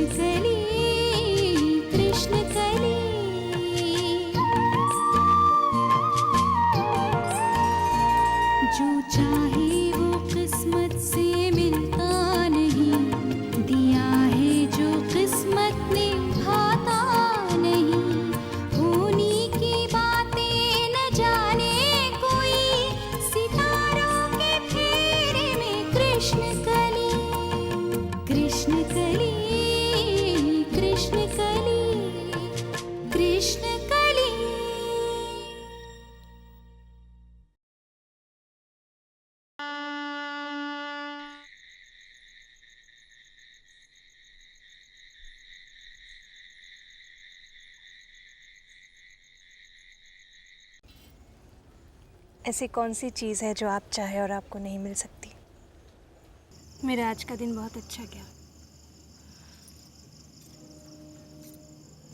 कली कृष्ण कली। जो चाहे वो किस्मत से मिलता नहीं, दिया है जो किस्मत ने भाता नहीं। होनी की बातें न जाने कोई, सितारों के फेरे में कृष्ण कली कृष्ण कली कृष्ण कली कृष्ण कली। ऐसी कौन सी चीज़ है जो आप चाहे और आपको नहीं मिल सकती? मेरा आज का दिन बहुत अच्छा गया।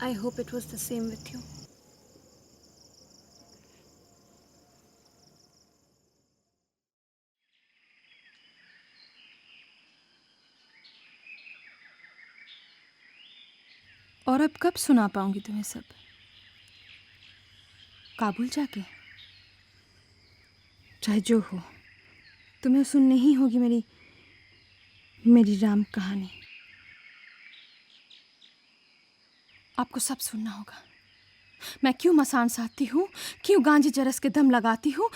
I hope it was the same with you. और अब कब सुना पाऊंगी तुम्हें सब? काबुल जाके? चाहे जो हो, तुम्हें सुननी ही होगी मेरी मेरी राम कहानी। आपको सब सुनना होगा। मैं क्यों मसान साधती हूँ, क्यों गांजे जरस के दम लगाती हूँ।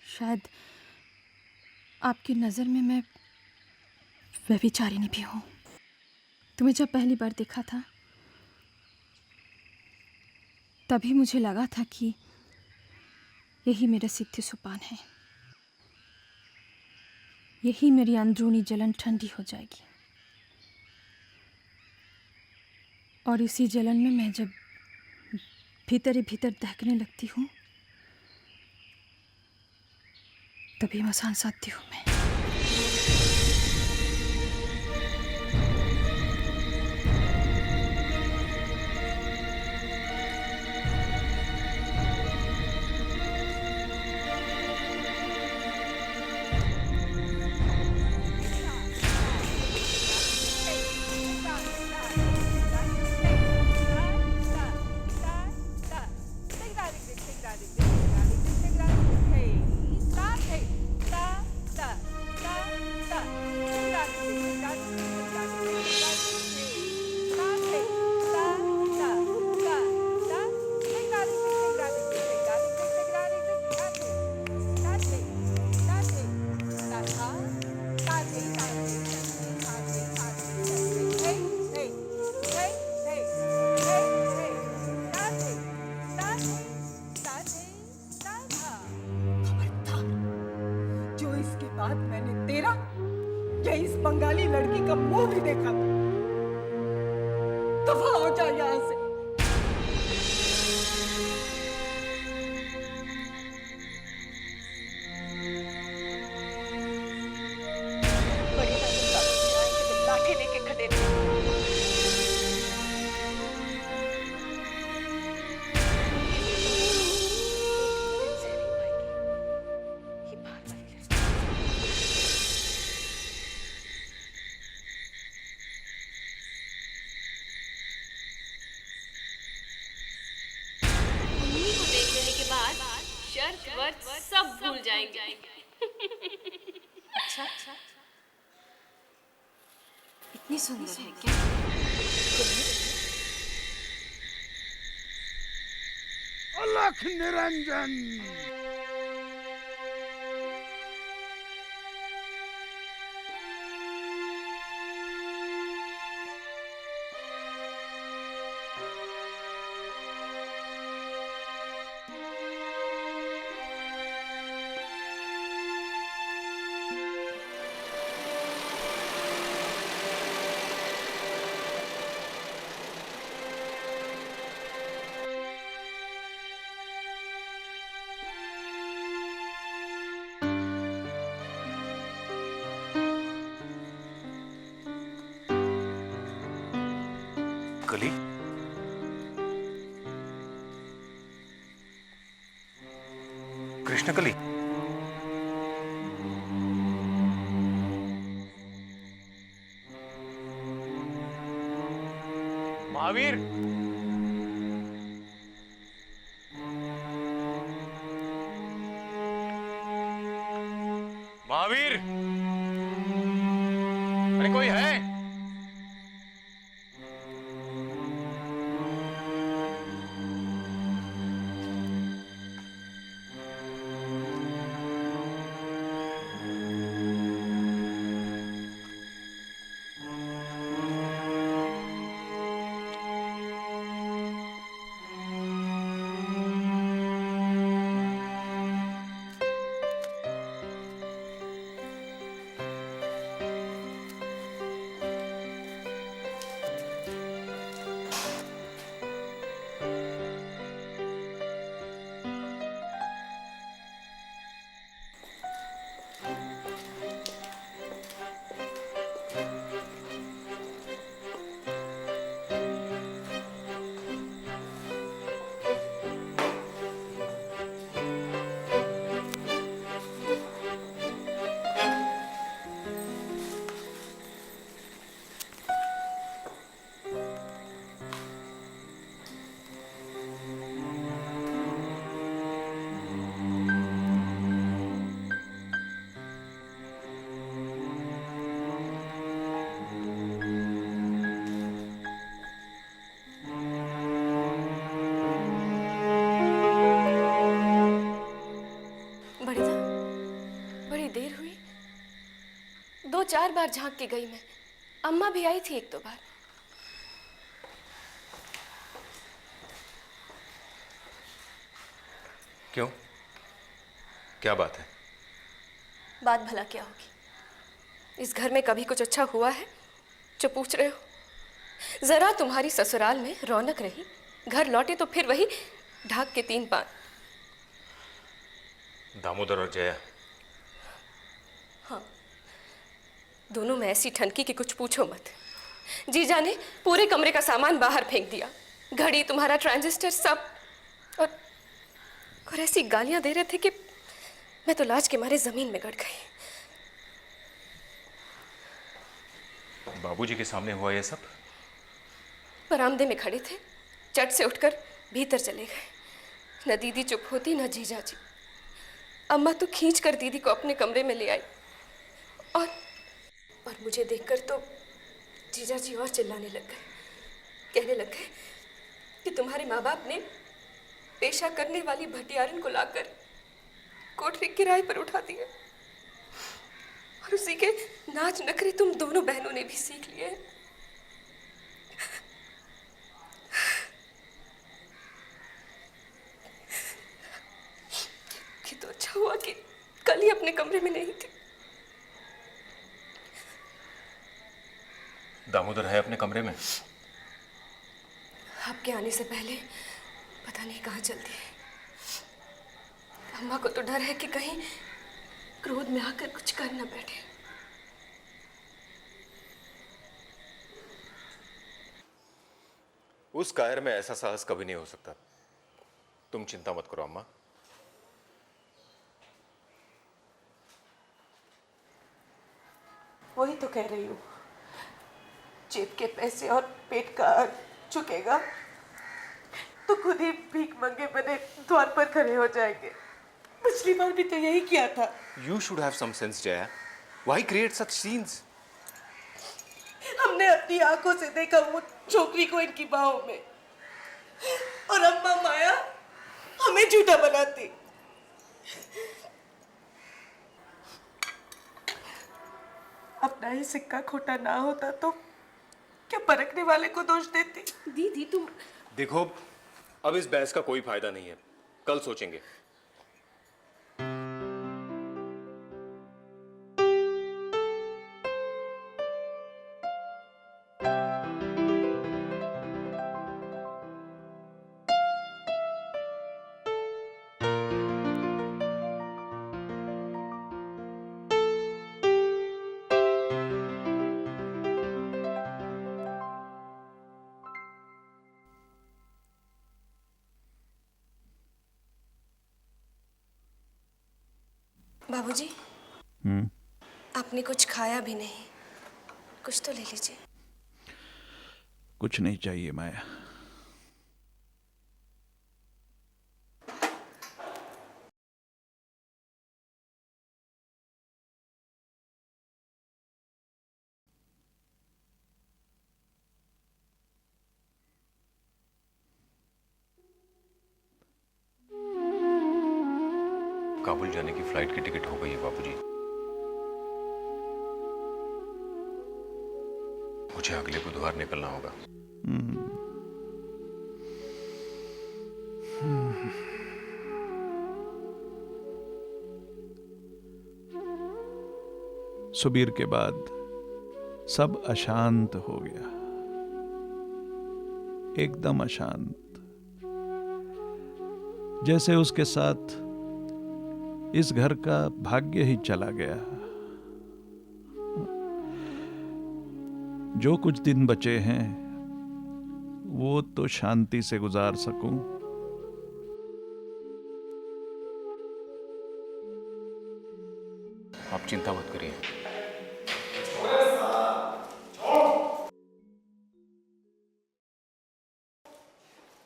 शायद आपकी नज़र में मैं व्यभिचारिणी भी हूँ। तुम्हें जब पहली बार देखा था, तभी मुझे लगा था कि यही मेरा सिद्धि सोपान है। यही मेरी अंदरूनी जलन ठंडी हो जाएगी। और इसी जलन में मैं जब भीतर ही भीतर दहकने लगती हूँ, तभी मसान साधती हूँ मैं। जो इसके बाद मैंने तेरा या इस बंगाली लड़की का मुंह भी देखा तो दफा हो जा यहाँ से। बड़ी लाठी लेके खड़े रहे। शर्त वर्त सब भूल जाएंगे। अच्छा, इतनी सुंदर है क्या? अलख निरंजन। कली, कृष्ण कली, महावीर, महावीर, अरे कोई है? बड़ी देर हुई। 2-4 बार झांक के गई मैं। अम्मा भी आई थी 1-2 बार। क्यों? क्या बात है? बात भला क्या होगी? इस घर में कभी कुछ अच्छा हुआ है जो पूछ रहे हो? जरा तुम्हारी ससुराल में रौनक रही, घर लौटे तो फिर वही ढाक के 3 पान। दामोदर और जया? हाँ, दोनों में ऐसी ठनकी कि कुछ पूछो मत। जीजा ने पूरे कमरे का सामान बाहर फेंक दिया, घड़ी, तुम्हारा ट्रांजिस्टर, सब। और ऐसी गालियां दे रहे थे कि मैं तो लाज के मारे जमीन में गड़ गई। बाबूजी के सामने हुआ ये सब? बरामदे में खड़े थे, चट से उठकर भीतर चले गए। न दीदी चुप होती न जीजा जी। अम्मा तो खींच कर दीदी को अपने कमरे में ले आई और मुझे देखकर तो जीजा जी और चिल्लाने लग गए, कहने लग गए कि तुम्हारे माँ बाप ने पेशा करने वाली भटियारन को लाकर कोठरी किराए पर उठा दिया और उसी के नाच नखरे तुम दोनों बहनों ने भी सीख लिए। कि तो अच्छा हुआ कि कल ही अपने कमरे में नहीं थी। दामोदर है अपने कमरे में? आपके आने से पहले पता नहीं कहाँ चलती है। अम्मा को तो डर है कि कहीं क्रोध में आकर कुछ कर न बैठे। उस कायर में ऐसा साहस कभी नहीं हो सकता। तुम चिंता मत करो अम्मा। वही तो कह रही हूँ, जेब के पैसे और पेट का चुकेगा तो खुद ही भीख मंगे बने द्वार पर खड़े हो जाएंगे। पिछली बार भी तो यही किया था। You should have some sense, Jaya. Why create such scenes? हमने अपनी आंखों से देखा वो छोकरी को इनकी बाहों में, और अम्मा माया हमें झूठा बनाती। अपना ही सिक्का खोटा ना होता तो क्या परखने वाले को दोष देती? दीदी तुम देखो, अब इस बहस का कोई फायदा नहीं है, कल सोचेंगे। बाबूजी, आपने कुछ खाया भी नहीं, कुछ तो ले लीजिए। कुछ नहीं चाहिए माया। काबुल जाने की फ्लाइट की टिकट हो गई है बाबूजी। मुझे अगले बुधवार निकलना होगा। सुबीर के बाद सब अशांत हो गया, एकदम अशांत, जैसे उसके साथ इस घर का भाग्य ही चला गया। जो कुछ दिन बचे हैं वो तो शांति से गुजार सकूं। आप चिंता मत करिए।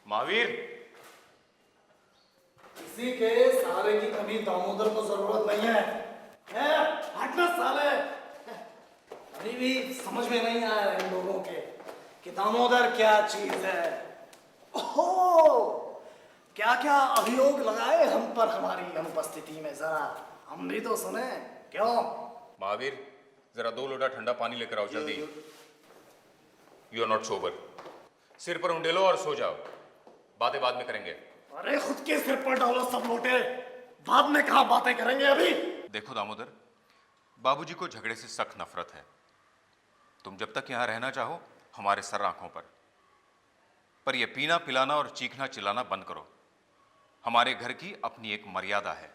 महावीर, किसी के सहारे की कभी दामोदर को जरूरत नहीं है। हटना साले। अभी भी समझ में नहीं आया इन लोगों के कि दामोदर क्या चीज है। ओहो, क्या क्या अभियोग लगाए हम पर हमारी अनुपस्थिति में, जरा हम भी तो सुने। क्यों महावीर, जरा 2 लोटा ठंडा पानी लेकर आओ जल्दी। You are not sober. सिर पर उंडेलो और सो जाओ, बातें बाद में करेंगे। अरे खुद के सिर पर डालो सब लोटे, बाद में कहां बातें करेंगे अभी। देखो दामोदर, बाबूजी को झगड़े से सख्त नफरत है। तुम जब तक यहां रहना चाहो हमारे सर आंखों पर यह पीना पिलाना और चीखना चिल्लाना बंद करो। हमारे घर की अपनी एक मर्यादा है।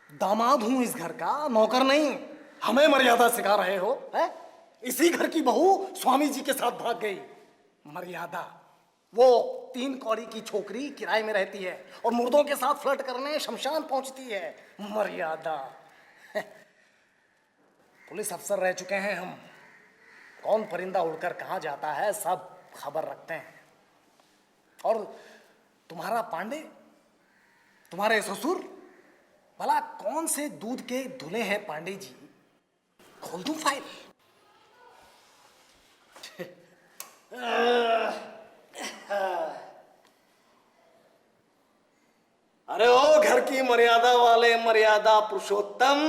दामाद हूं इस घर का, नौकर नहीं। हमें मर्यादा सिखा रहे हो है? इसी घर की बहू स्वामी जी के साथ भाग गई। मर्यादा? वो 3 कौड़ी की छोकरी किराए में रहती है और मुर्दों के साथ फ्लर्ट करने शमशान पहुंचती है। मर्यादा? पुलिस अफसर रह चुके हैं हम। कौन परिंदा उड़कर कहां जाता है सब खबर रखते हैं। और तुम्हारा पांडे, तुम्हारे ससुर, भला कौन से दूध के धुले हैं पांडे जी? खोल दूं फाइल? अरे ओ घर की मर्यादा वाले मर्यादा पुरुषोत्तम,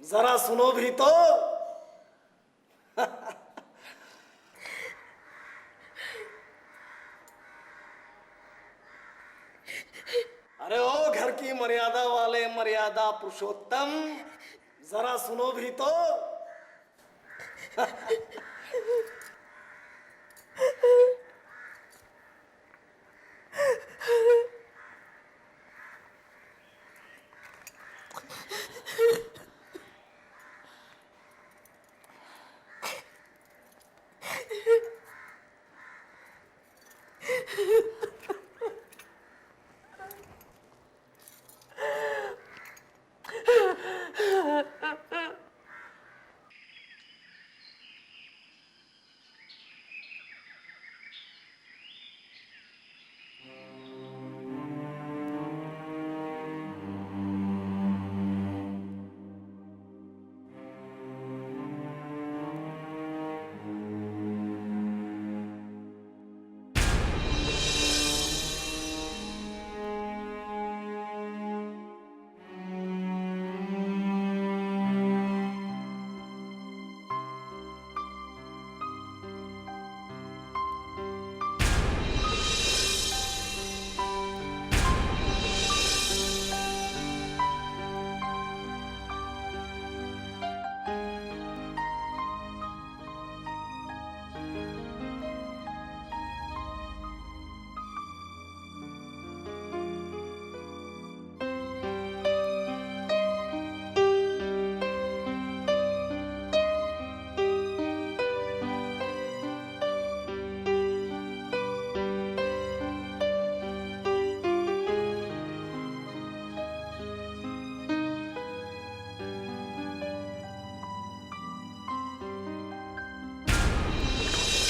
जरा सुनो भी तो। अरे ओ घर की मर्यादा वाले मर्यादा पुरुषोत्तम, जरा सुनो भी तो।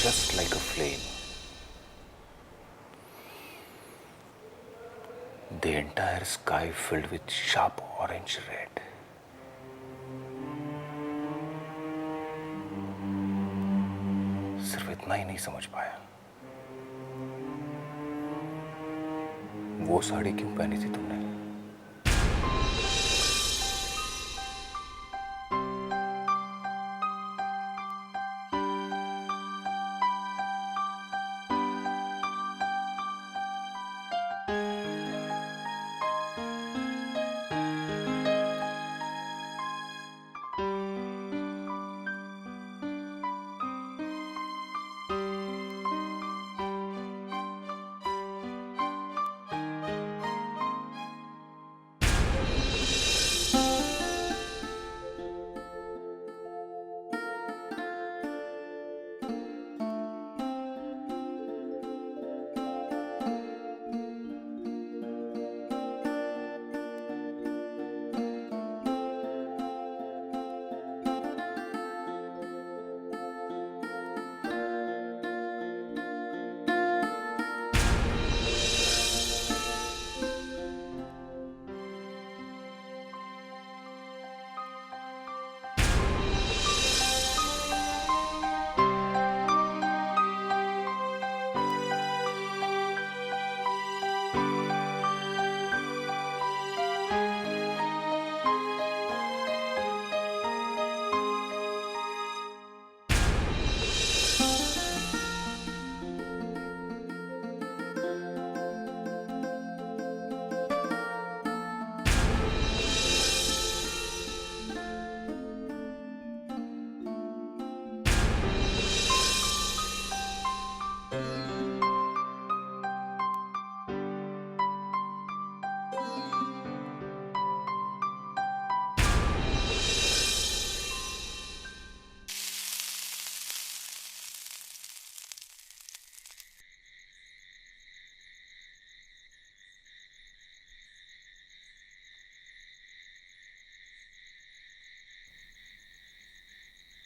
Just like a flame, The entire sky filled with sharp orange red. सिर्फ इतना ही नहीं समझ पाया, वो साड़ी क्यों पहनी थी तुमने?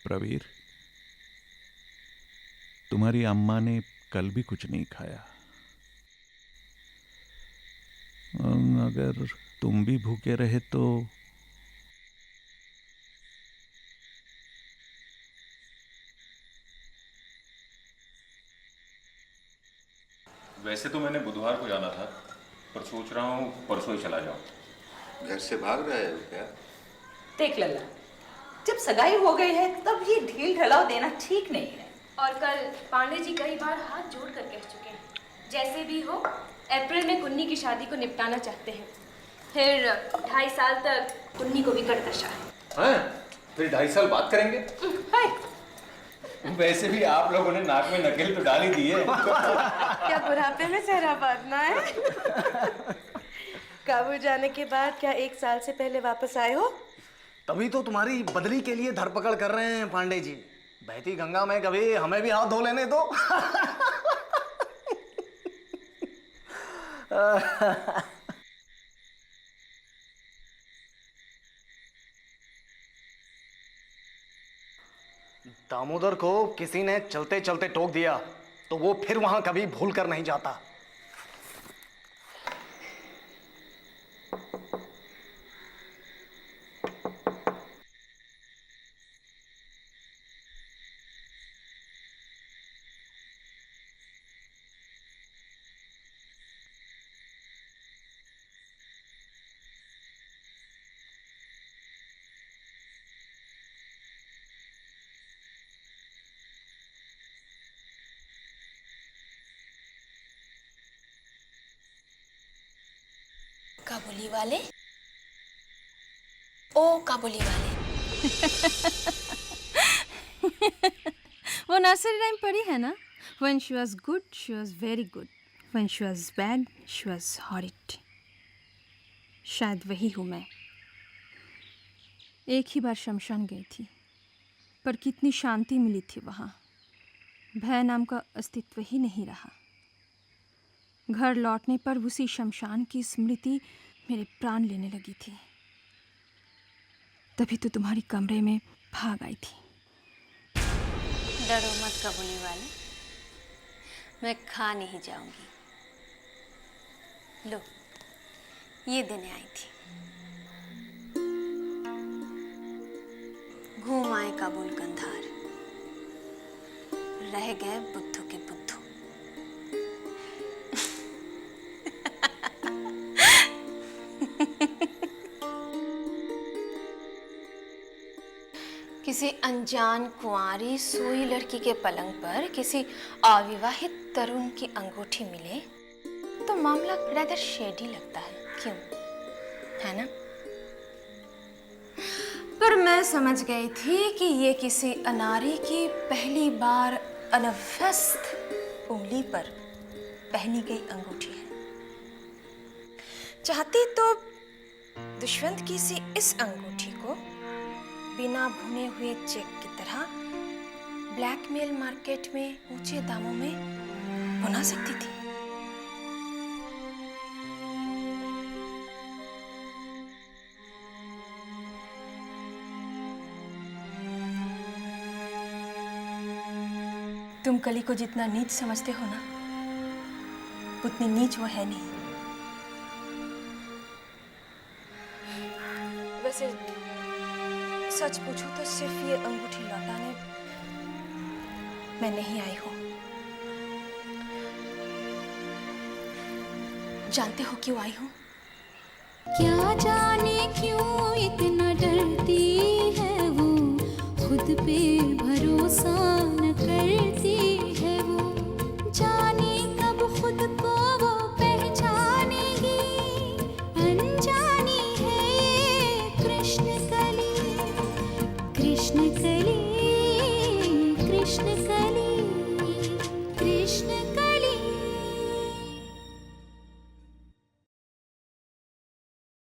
प्रवीर, तुम्हारी अम्मा ने कल भी कुछ नहीं खाया। अगर तुम भी भूखे रहे तो वैसे तो मैंने बुधवार को जाना था, पर सोच रहा हूँ परसों ही चला जाऊँ। घर से भाग रहे हो क्या? देख लल्ला, जब सगाई हो गई है तब ये ढील ढलाव देना ठीक नहीं है। और कल पांडे जी कई बार हाथ जोड़ कर कह चुके हैं, जैसे भी हो अप्रैल में कुन्नी की शादी को निपटाना चाहते हैं। फिर 2.5 साल तक कुन्नी को भी कटकशा है। फिर 2.5 साल बात करेंगे। वैसे भी आप लोगों ने नाक में नकेल तो डाल ही दी है। क्या बुढ़ापे में चेहरा बांधना है? काबुल जाने के बाद क्या 1 साल से पहले वापस आए हो? तभी तो तुम्हारी बदली के लिए धरपकड़ कर रहे हैं पांडे जी। बहती गंगा में कभी हमें भी हाथ धो लेने दो। दामोदर को किसी ने चलते चलते टोक दिया तो वो फिर वहां कभी भूल कर नहीं जाता। काबुली वाले, ओ काबुली वाले। वो नर्सरी राइम पढ़ी है ना? When she was good, she was very good. When she was bad, she was horrid. शायद वही हूँ मैं। एक ही बार शमशान गई थी, पर कितनी शांति मिली थी वहाँ। भय नाम का अस्तित्व ही नहीं रहा। घर लौटने पर उसी शमशान की स्मृति मेरे प्राण लेने लगी थी। तभी तो तुम्हारी कमरे में भाग आई थी। डरो मत काबुली वाले, मैं खा नहीं जाऊंगी। लो, ये देने आई थी। घूम आए काबुल कंधार, रह गए बुद्धू के बुद्धू। किसी अनजान कुंवारी सोई लड़की के पलंग पर किसी अविवाहित तरुण की अंगूठी मिले तो मामला rather शेडी लगता है, क्यों? है ना? पर मैं समझ गई थी कि ये किसी अनारी की पहली बार अनभ्यस्त उंगली पर पहनी गई अंगूठी है। चाहती तो दुष्यंत की सी इस अंगूठी को बिना भुने हुए चेक की तरह ब्लैकमेल मार्केट में ऊंचे दामों में बुना सकती थी। तुम कली को जितना नीच समझते हो ना, उतनी नीच वो है नहीं। वैसे सच पूछूं तो सिर्फ ये अंगूठी लौटाने मैं नहीं आई हूं। जानते हो क्यों आई हूं? क्या जाने क्यों इतना डरती है वो, खुद पे भरोसा